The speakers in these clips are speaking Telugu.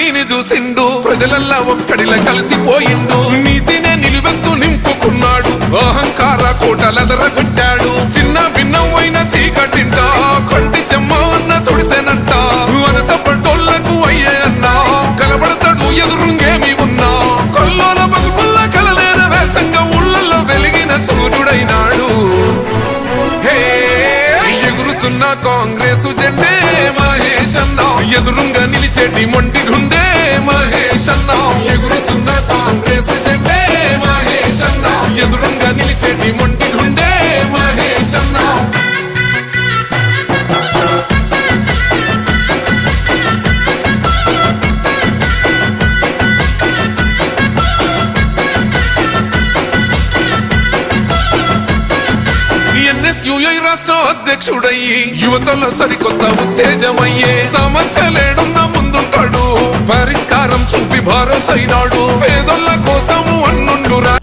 మోడీని చూసిండు, ప్రజలల్లా ఒక్కడిలా కలిసిపోయిండు. నీతినే నిలువెత్తు నింపుకున్నాడు, అహంకార కోటలెదరగొట్టాడు. చిన్న భిన్నమైన చీకటింట కంటి చెమ్మ అన్న తుడిసెనంట. వనసపడ్డోళ్లకు అయ్యే అన్నా కలబడతాడు ఎదురుంగేమి ఉన్నా. కొల్లోల బతుకుల్ల కలనేర వేసంగా ఊళ్ళల్లో వెలిగిన సూర్యుడైనాడు. ఎగురుతున్న కాంగ్రెసు జెండే మహేష్ అన్న, ఎదురుంగా నిలిచేటి మొండి గుండె మహేష్ అన్న. ఎగురుతున్న కాంగ్రెసు జెండే మహేష్ అన్న, ఎదురుంగా నిలిచేటి మొండి గుండె మహేష్ అన్న. ఎన్ఎస్యుఐ రాష్ట్ర అధ్యక్షుడయ్యి యువతలో సరికొత్త ఉత్తేజమయ్యే. సమస్యలేడున్న ముందుంటాడు, పరిష్కారం చూపి భరోసైనాడు. పేదోళ్ళ కోసము అన్నుండురా.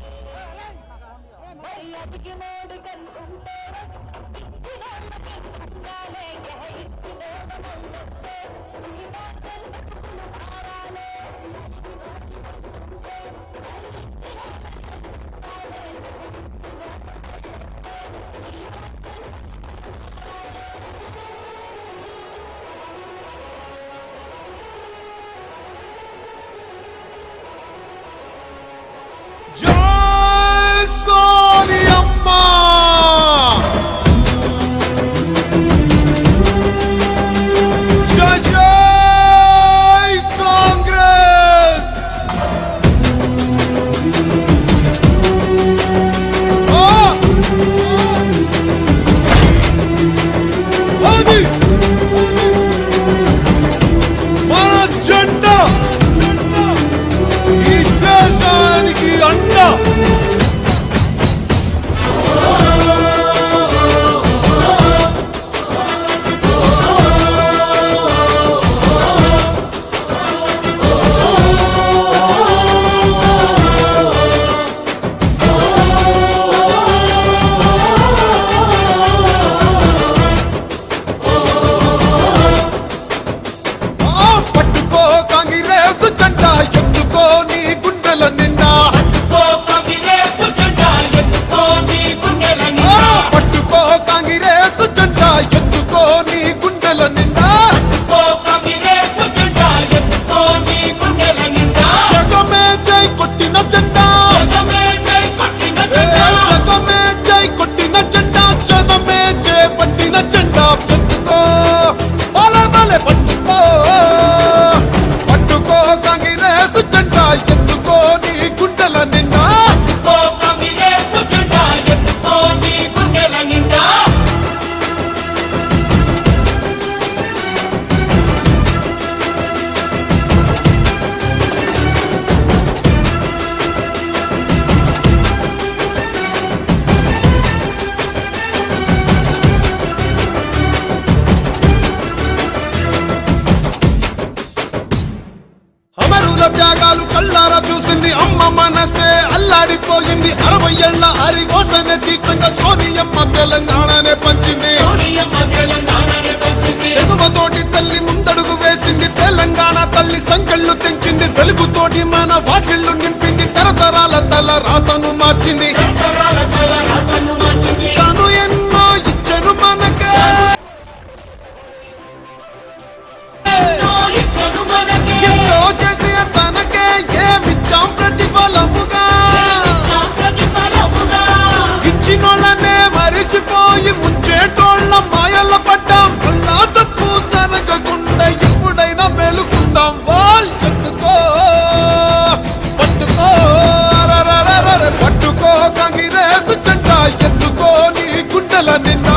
త్యాగాలు కళ్ళారా చూసింది అమ్మ మనసే అల్లాడిపోయింది. 60 ఏళ్ల హరికోసనే దీక్షంగా సోనియమ్మ తెలంగాణనే పంచింది. తెగువతోటి తల్లి ముందడుగు వేసింది, తెలంగాణ తల్లి సంకెళ్ళు తెంచింది. వెలుగుతోటి మన వాకిళ్ళు నింపింది, తరతరాల తల రాతను మార్చింది. తాను ఎన్నో ఇచ్చను మనకే, ఎంతో చేసి తనకే ఏమిచ్చాం ప్రతిఫలముగా. ఇచ్చినోళ్ళనే మరిచిపోయి ముంచేటోళ్ళ మాయల పడ్డాం. అల్లా తప్పు జరగకుండా ఎప్పుడైనా మేలుకుందాం. వాళ్ళు ఎత్తుకో పట్టుకో పట్టుకో కాంగ్రెస్ జెండా ఎత్తుకో నీ గుండెల నిండా.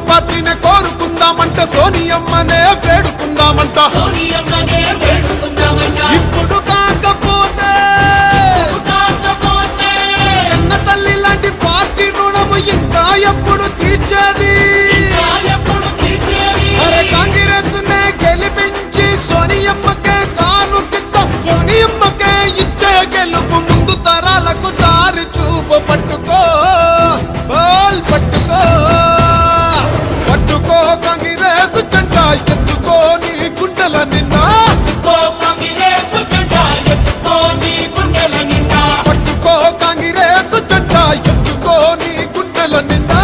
పార్టీనే కోరుకుందామంట, సోనియమ్మనే వేడుకుందామంట. ఇప్పుడు కాకపోతే కన్న తల్లి లాంటి పార్టీ రుణము ఇంకా ఎప్పుడు తీర్చేది? అరే కాంగ్రెస్ నే గెలిపించి సోనియమ్మకే కానుకిద్దాం, సోనియమ్మకే ఇచ్చే గెలుపు ముందు తరాలకు దారి చూపు. పట్టుకో బాల్ పట్టుకో, పట్టుకో కాంగ్రెస్ జెండా ఎత్తుకో నీ గుండెల నిండా, పట్టుకో కాంగ్రెస్ జెండా ఎత్తుకో నీ గుండెల నిండా.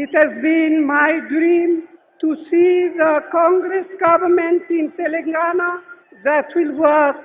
It has been my dream to see the Congress government in Telangana that will work